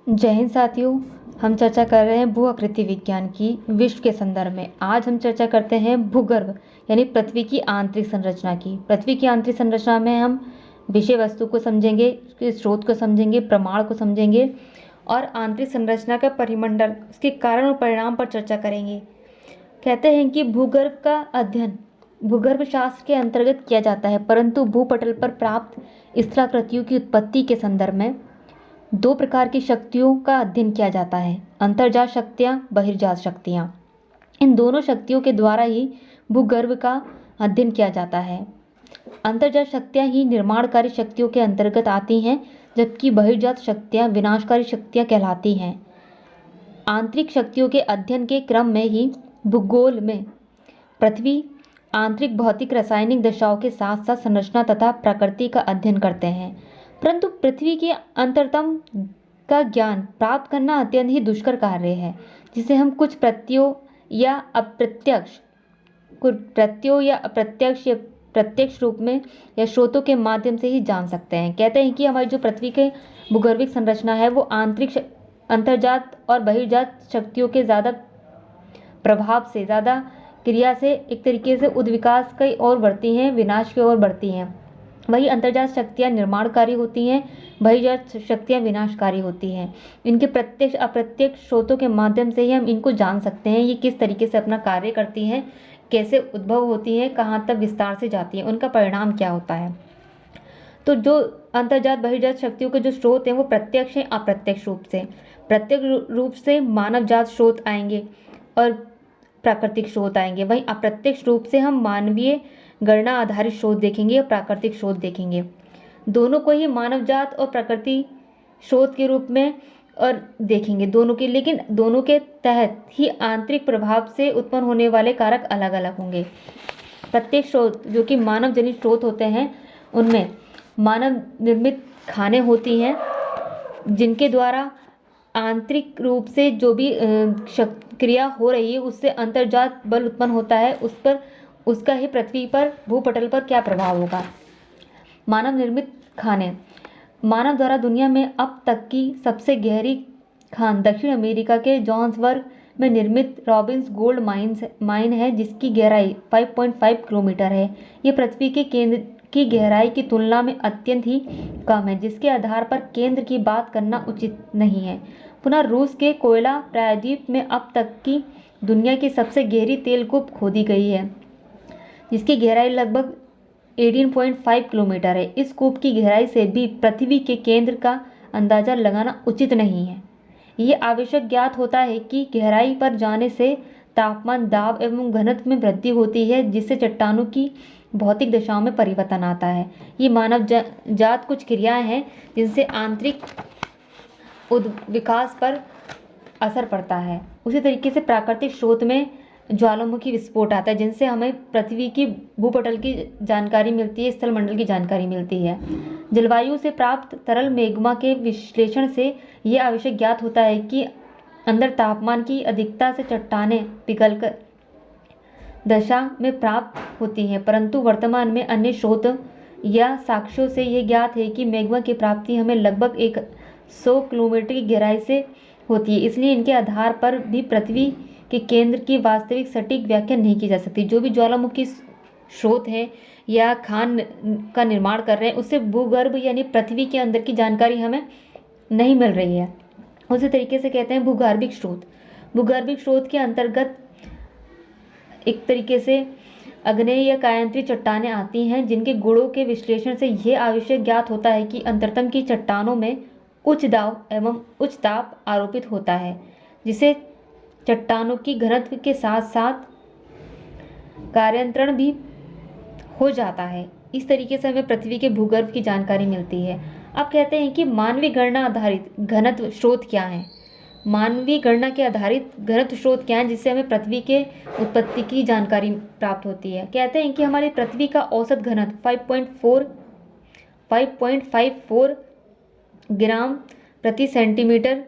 जय हिंद साथियों। हम चर्चा कर रहे हैं भू आकृति विज्ञान की विश्व के संदर्भ में। आज हम चर्चा करते हैं भूगर्भ यानी पृथ्वी की आंतरिक संरचना की। पृथ्वी की आंतरिक संरचना में हम विषय वस्तु को समझेंगे, उसके स्रोत को समझेंगे, प्रमाण को समझेंगे और आंतरिक संरचना का परिमंडल, उसके कारण और परिणाम पर चर्चा करेंगे। कहते हैं कि भूगर्भ का अध्ययन भूगर्भ शास्त्र के अंतर्गत किया जाता है, परंतु भूपटल पर प्राप्त स्थलाकृतियों की उत्पत्ति के संदर्भ में दो प्रकार की शक्तियों का अध्ययन किया जाता है, अंतर्जात शक्तियाँ, बहिर्जात शक्तियाँ। इन दोनों शक्तियों के द्वारा ही भूगर्भ का अध्ययन किया जाता है। अंतर्जात शक्तियाँ ही निर्माणकारी शक्तियों के अंतर्गत आती हैं, जबकि बहिर्जात शक्तियाँ विनाशकारी शक्तियाँ कहलाती हैं। आंतरिक शक्तियों के अध्ययन के क्रम में ही भूगोल में पृथ्वी आंतरिक भौतिक रासायनिक दशाओं के साथ साथ संरचना तथा प्रकृति का अध्ययन करते हैं। परंतु पृथ्वी के अंतरतम का ज्ञान प्राप्त करना अत्यंत ही दुष्कर कार्य है, जिसे हम कुछ प्रत्ययों या प्रत्यक्ष रूप में या स्रोतों के माध्यम से ही जान सकते हैं। कहते हैं कि हमारी जो पृथ्वी के भूगर्भिक संरचना है वो आंतरिक अंतर्जात और बहिर्जात शक्तियों के ज़्यादा प्रभाव से, ज़्यादा क्रिया से एक तरीके से उद्विकास की ओर बढ़ती हैं, विनाश की ओर बढ़ती हैं। वही अंतर्जात शक्तियाँ निर्माणकारी होती हैं, बहिर्जात शक्तियाँ विनाशकारी होती हैं। इनके प्रत्यक्ष अप्रत्यक्ष स्रोतों के माध्यम से ही हम इनको जान सकते हैं, ये किस तरीके से अपना कार्य करती हैं, कैसे उद्भव होती हैं, कहाँ तक विस्तार से जाती हैं, उनका परिणाम क्या होता है। तो जो अंतर्जात बहिर्जात शक्तियों के जो स्रोत हैं वो प्रत्यक्ष हैं, अप्रत्यक्ष रूप से। प्रत्यक्ष रूप से मानव जात स्रोत आएंगे और प्राकृतिक स्रोत आएंगे। वहीं अप्रत्यक्ष रूप से हम मानवीय गणना आधारित स्रोत देखेंगे और प्राकृतिक स्रोत देखेंगे। दोनों को ही मानव जात और प्रकृति स्रोत के रूप में और देखेंगे दोनों के, लेकिन दोनों के तहत ही आंतरिक प्रभाव से उत्पन्न होने वाले कारक अलग अलग होंगे। प्रत्येक स्रोत जो कि मानव जनित स्रोत होते हैं उनमें मानव निर्मित खानें होती हैं, जिनके द्वारा आंतरिक रूप से जो भी क्रिया हो रही है उससे अंतर्जात बल उत्पन्न होता है, उस पर उसका ही पृथ्वी पर भूपटल पर क्या प्रभाव होगा। मानव निर्मित खानें। मानव द्वारा दुनिया में अब तक की सबसे गहरी खान दक्षिण अमेरिका के जॉन्सबर्ग में निर्मित रॉबिन्स गोल्ड माइन है, जिसकी गहराई 5.5 किलोमीटर है। ये पृथ्वी के केंद्र की गहराई की तुलना में अत्यंत ही कम है, जिसके आधार पर केंद्र की बात करना उचित नहीं है। पुनः रूस के कोयला प्रायद्वीप में अब तक की दुनिया की सबसे गहरी तेल कूप खोदी गई है, जिसकी गहराई लगभग 18.5 किलोमीटर है। इस कूप की गहराई से भी पृथ्वी के केंद्र का अंदाजा लगाना उचित नहीं है। ये आवश्यक ज्ञात होता है कि गहराई पर जाने से तापमान, दाब एवं घनत्व में वृद्धि होती है, जिससे चट्टानों की भौतिक दशाओं में परिवर्तन आता है। ये मानव जात कुछ क्रियाएं हैं जिनसे आंतरिक विकास पर असर पड़ता है। उसी तरीके से प्राकृतिक स्रोत में ज्वालामुखी विस्फोट आता है, जिनसे हमें पृथ्वी की भूपटल की जानकारी मिलती है, स्थल मंडल की जानकारी मिलती है। जलवायु से प्राप्त तरल मैग्मा के विश्लेषण से यह आवश्यक ज्ञात होता है कि अंदर तापमान की अधिकता से चट्टानें पिघलकर दशा में प्राप्त होती हैं, परंतु वर्तमान में अन्य स्रोत या साक्ष्यों से यह ज्ञात है कि मैग्मा की प्राप्ति हमें लगभग 100 किलोमीटर की गहराई से होती है। इसलिए इनके आधार पर भी पृथ्वी के केंद्र की वास्तविक सटीक व्याख्या नहीं की जा सकती। जो भी ज्वालामुखी स्रोत हैं या खान का निर्माण कर रहे हैं, उससे भूगर्भ यानी पृथ्वी के अंदर की जानकारी हमें नहीं मिल रही है। उसी तरीके से कहते हैं भूगर्भिक स्रोत। भूगर्भिक स्रोत के अंतर्गत एक तरीके से आग्नेय या कायांतरी चट्टानें आती हैं, जिनके गुणों के विश्लेषण से यह आवश्यक ज्ञात होता है कि अंतरतम की चट्टानों में उच्च दाब एवं उच्च ताप आरोपित होता है, जिसे चट्टानों की घनत्व के साथ साथ कार्यांतरण भी हो जाता है। इस तरीके से हमें पृथ्वी के भूगर्भ की जानकारी मिलती है। अब कहते हैं कि मानवीय गणना आधारित घनत्व स्रोत क्या हैं। मानवीय गणना के आधारित घनत्व स्रोत क्या हैं, जिससे हमें पृथ्वी के उत्पत्ति की जानकारी प्राप्त होती है। कहते हैं कि हमारी पृथ्वी का औसत घनत्व 5.54 ग्राम प्रति सेंटीमीटर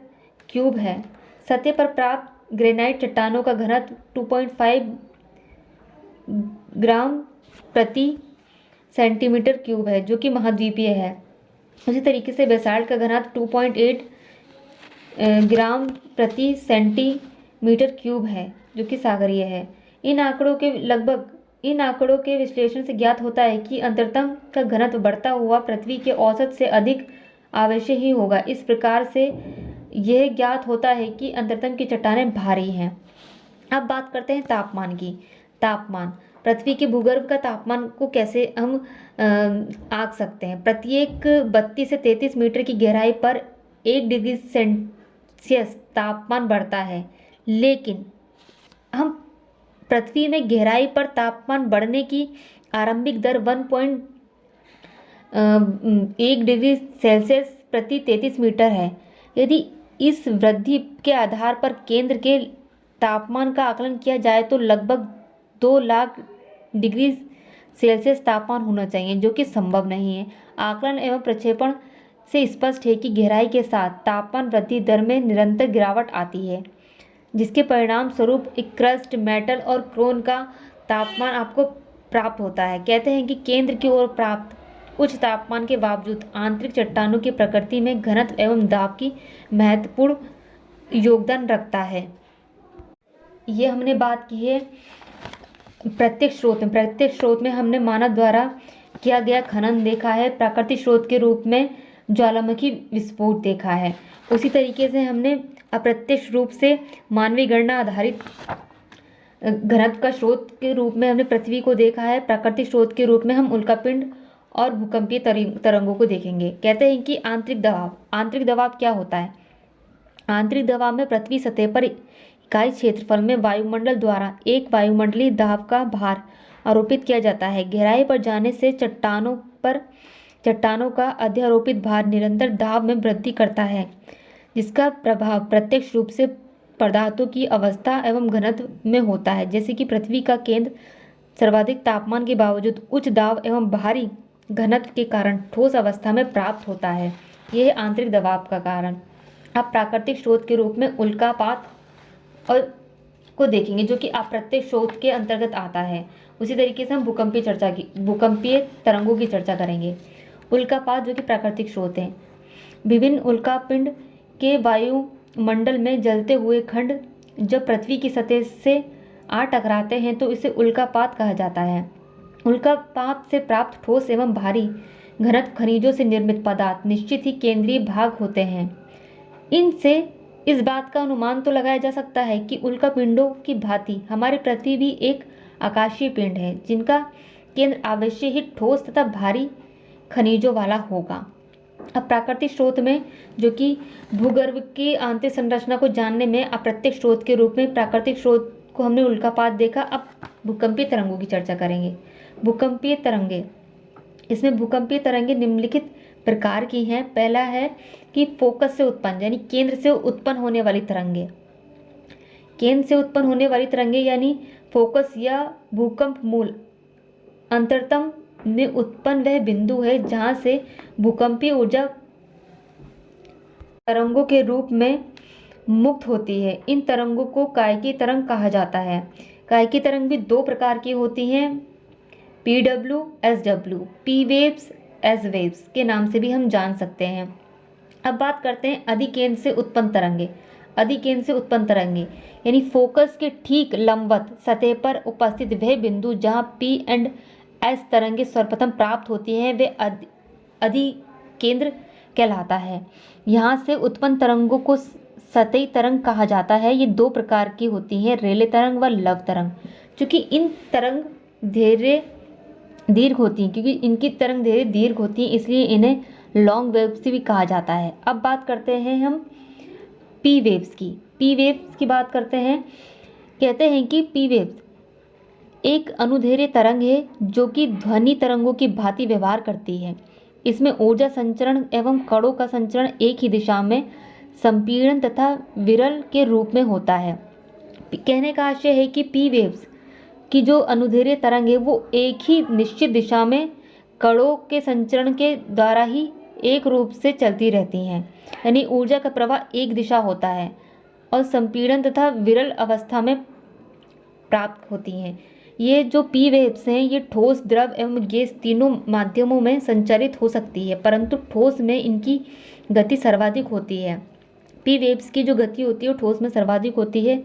क्यूब है। सतह पर प्राप्त ग्रेनाइट चट्टानों का घनत्व 2.5 ग्राम प्रति सेंटीमीटर क्यूब है, जो कि महाद्वीपीय है। उसी तरीके से बेसाल्ट का घनत्व 2.8 ग्राम प्रति सेंटीमीटर क्यूब है, जो कि सागरीय है। इन आंकड़ों के विश्लेषण से ज्ञात होता है कि अंतरतम का घनत्व बढ़ता हुआ पृथ्वी के औसत से अधिक अवश्य ही होगा। इस प्रकार से यह ज्ञात होता है कि अंतरतम की चट्टानें भारी हैं। अब बात करते हैं तापमान की। तापमान, पृथ्वी के भूगर्भ का तापमान को कैसे हम आंक सकते हैं। प्रत्येक 32 से 33 मीटर की गहराई पर 1 डिग्री सेल्सियस तापमान बढ़ता है, लेकिन हम पृथ्वी में गहराई पर तापमान बढ़ने की आरंभिक दर 1 डिग्री सेल्सियस प्रति 33 मीटर है। यदि इस वृद्धि के आधार पर केंद्र के तापमान का आकलन किया जाए तो लगभग 2 लाख डिग्री सेल्सियस तापमान होना चाहिए, जो कि संभव नहीं है। आकलन एवं प्रक्षेपण से स्पष्ट है कि गहराई के साथ तापमान वृद्धि दर में निरंतर गिरावट आती है, जिसके परिणाम स्वरूप एक क्रस्ट, मेटल और क्रोन का तापमान आपको प्राप्त होता है। कहते हैं कि केंद्र की ओर प्राप्त उच्च तापमान के बावजूद आंतरिक चट्टानों की प्रकृति में घनत्व एवं दाब की महत्वपूर्ण योगदान रखता है। ये हमने बात की है प्रत्यक्ष स्रोत में हमने मानव द्वारा किया गया खनन देखा है, प्राकृतिक स्रोत के रूप में ज्वालामुखी विस्फोट देखा है। उसी तरीके से हमने अप्रत्यक्ष रूप से मानवीय गणना आधारित घनत्व का स्रोत के रूप में हमने पृथ्वी को देखा है। प्राकृतिक स्रोत के रूप में हम उल्कापिंड और भूकंपीय तरंगों को देखेंगे। कहते हैं कि आंतरिक दबाव क्या होता है। आंतरिक दबाव में पृथ्वी सतह पर इकाई क्षेत्रफल में वायुमंडल द्वारा एक वायुमंडलीय दाब का भार आरोपित किया जाता है। गहराई पर जाने से चट्टानों का अध्यारोपित भार निरंतर दाब में वृद्धि करता है, जिसका प्रभाव प्रत्यक्ष रूप से पदार्थों की अवस्था एवं घनत्व में होता है। जैसे कि पृथ्वी का केंद्र सर्वाधिक तापमान के बावजूद उच्च दाब एवं भारी घनत्व के कारण ठोस अवस्था में प्राप्त होता है। यह है आंतरिक दबाव का कारण। अब प्राकृतिक स्रोत के रूप में उल्कापात और को देखेंगे, जो कि अप्रत्यक्ष स्रोत के अंतर्गत आता है। उसी तरीके से हम भूकंपीय तरंगों की चर्चा करेंगे। उल्कापात, जो कि प्राकृतिक स्रोत हैं। विभिन्न उल्कापिंड के वायुमंडल में जलते हुए खंड जब पृथ्वी की सतह से आ टकराते हैं तो इसे उल्कापात कहा जाता है। उल्कापात से प्राप्त ठोस एवं भारी घनत्व खनिजों से निर्मित पदार्थ निश्चित ही केंद्रीय भाग होते हैं। इनसे इस बात का अनुमान तो लगाया जा सकता है कि उल्कापिंडों की भांति हमारी पृथ्वी भी एक आकाशीय पिंड है, जिनका केंद्र अवश्य ही ठोस तथा भारी खनिजों वाला होगा। अब प्राकृतिक स्रोत में, जो कि भूगर्भ की आंतरिक संरचना को जानने में अप्रत्यक्ष स्रोत के रूप में प्राकृतिक स्रोत को हमने उल्कापात देखा। अब भूकंपीय तरंगों की चर्चा करेंगे। भूकंपीय तरंगे, इसमें भूकंपीय तरंगे निम्नलिखित प्रकार की हैं। पहला है कि फोकस से उत्पन्न यानी केंद्र से उत्पन्न होने वाली तरंगे। केंद्र से उत्पन्न होने वाली तरंगे यानी फोकस या भूकंप मूल अंतरतम में उत्पन्न वह बिंदु है जहां से भूकंपीय ऊर्जा तरंगों के रूप में मुक्त होती है। इन तरंगों को कायिकी तरंग कहा जाता है। कायिकी तरंग भी 2 प्रकार की होती हैं, PW, SW, P waves, S waves के नाम से भी हम जान सकते हैं। अब बात करते हैं अधिकेंद्र से उत्पन्न तरंगे। अधिकेंद्र से उत्पन्न तरंगे यानी फोकस के ठीक लंबवत सतह पर उपस्थित वह बिंदु जहां P एंड S तरंगे सर्वप्रथम प्राप्त होती हैं, वे अधिकेंद्र कहलाता है। यहाँ से उत्पन्न तरंगों को सतही तरंग कहा जाता है। ये 2 प्रकार की होती हैं, रेले तरंग व लव तरंग। चूँकि इन तरंग दीर्घ होती हैं, क्योंकि इनकी तरंग दीर्घ होती हैं, इसलिए इन्हें लॉन्ग वेव्स भी कहा जाता है। अब बात करते हैं हम पी वेव्स की। पी वेव्स की बात करते हैं। कहते हैं कि पी वेव्स एक अनुदैर्घ्य तरंग है जो कि ध्वनि तरंगों की भांति व्यवहार करती है। इसमें ऊर्जा संचरण एवं कणों का संचरण एक ही दिशा में संपीड़न तथा विरल के रूप में होता है। कहने का आशय है कि पी वेव्स की जो अनुदैर्घ्य तरंग है वो एक ही निश्चित दिशा में कणों के संचरण के द्वारा ही एक रूप से चलती रहती हैं, यानी ऊर्जा का प्रवाह एक दिशा होता है और संपीड़न तथा विरल अवस्था में प्राप्त होती हैं। ये जो पी वेव्स हैं ये ठोस, द्रव एवं गैस तीनों माध्यमों में संचारित हो सकती है, परंतु ठोस में इनकी गति सर्वाधिक होती है। पी वेव्स की जो गति होती है वो ठोस में सर्वाधिक होती है।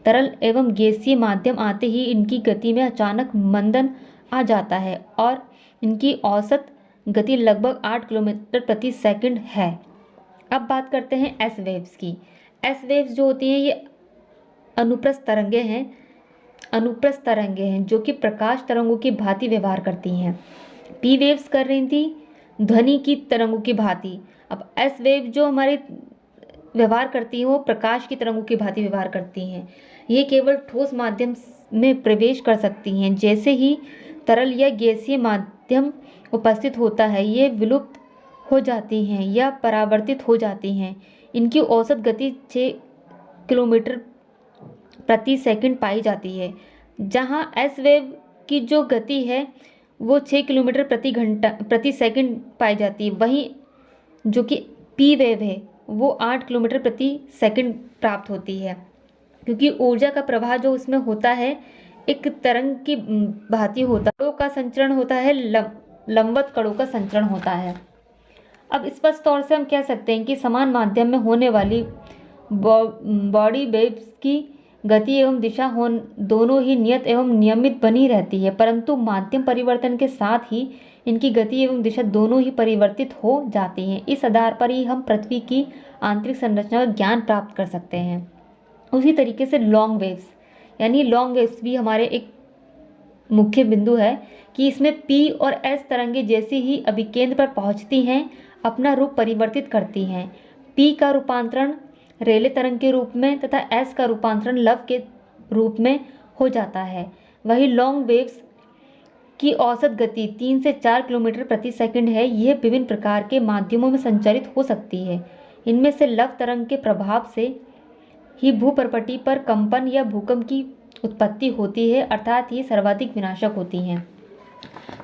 तरल एवं गैसीय माध्यम आते ही इनकी गति में अचानक मंदन आ जाता है और इनकी औसत गति लगभग 8 किलोमीटर प्रति सेकंड है। अब बात करते हैं एस वेव्स की। एस वेव्स जो होती हैं ये अनुप्रस्थ तरंगे हैं जो कि प्रकाश तरंगों की भांति व्यवहार करती हैं। पी वेव्स कर रही थी ध्वनि की तरंगों की भांति। अब एस वेव जो हमारे व्यवहार करती हैं वो प्रकाश की तरंगों की भांति व्यवहार करती हैं। ये केवल ठोस माध्यम में प्रवेश कर सकती हैं। जैसे ही तरल या गैसीय माध्यम उपस्थित होता है ये विलुप्त हो जाती हैं या परावर्तित हो जाती हैं। इनकी औसत गति 6 किलोमीटर प्रति सेकंड पाई जाती है। जहां एस वेव की जो गति है वो 6 किलोमीटर प्रति सेकंड पाई जाती है, वहीं जो कि पी वेव है वो 8 किलोमीटर प्रति सेकंड प्राप्त होती है, क्योंकि ऊर्जा का प्रवाह जो उसमें होता है एक तरंग की भांति होता है। कणों का संचरण होता है, लंबवत कणों का संचरण होता है। अब स्पष्ट तौर से हम कह सकते हैं कि समान माध्यम में होने वाली बॉडी वेव्स की गति एवं दिशा दोनों ही नियत एवं नियमित बनी रहती है, परंतु माध्यम परिवर्तन के साथ ही इनकी गति एवं दिशा दोनों ही परिवर्तित हो जाती हैं। इस आधार पर ही हम पृथ्वी की आंतरिक संरचना का ज्ञान प्राप्त कर सकते हैं। उसी तरीके से लॉन्ग वेव्स भी हमारे एक मुख्य बिंदु है कि इसमें पी और एस तरंगे जैसे ही अभिकेंद्र पर पहुंचती हैं अपना रूप परिवर्तित करती हैं। पी का रूपांतरण रेले तरंग के रूप में तथा एस का रूपांतरण लव के रूप में हो जाता है। वही लॉन्ग वेव्स की औसत गति 3 से 4 किलोमीटर प्रति सेकंड है। यह विभिन्न प्रकार के माध्यमों में संचारित हो सकती है। इनमें से लव तरंग के प्रभाव से ही भूपर्पटी पर कंपन या भूकंप की उत्पत्ति होती है, अर्थात ये सर्वाधिक विनाशक होती हैं।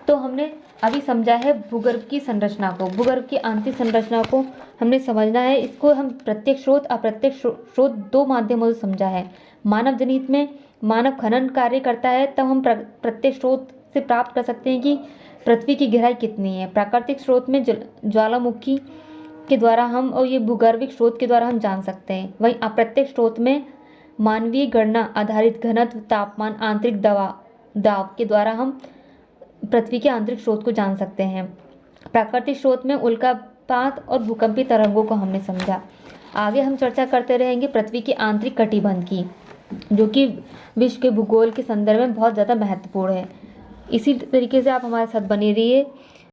तो हमने अभी समझा है भूगर्भ की संरचना को, भूगर्भ की आंतरिक संरचना को हमने समझना है। इसको हम प्रत्यक्ष स्रोत अप्रत्यक्ष स्रोत दो माध्यमों से समझा है। मानव जनित में मानव खनन कार्य करता है तब हम प्रत्यक्ष स्रोत से प्राप्त कर सकते हैं कि पृथ्वी की गहराई कितनी है। प्राकृतिक स्रोत में ज्वालामुखी के द्वारा हम और ये भूगर्भिक स्रोत के द्वारा हम जान सकते हैं। वहीं अप्रत्यक्ष स्रोत में मानवीय गणना आधारित घनत्व, तापमान, आंतरिक दाब के द्वारा हम पृथ्वी के आंतरिक स्रोत को जान सकते हैं। प्राकृतिक स्रोत में उल्कापात और भूकंपीय तरंगों को हमने समझा। आगे हम चर्चा करते रहेंगे पृथ्वी की आंतरिक कटिबंध की, जो कि विश्व के भूगोल के संदर्भ में बहुत ज़्यादा महत्वपूर्ण है। इसी तरीके से आप हमारे साथ बने रहिए।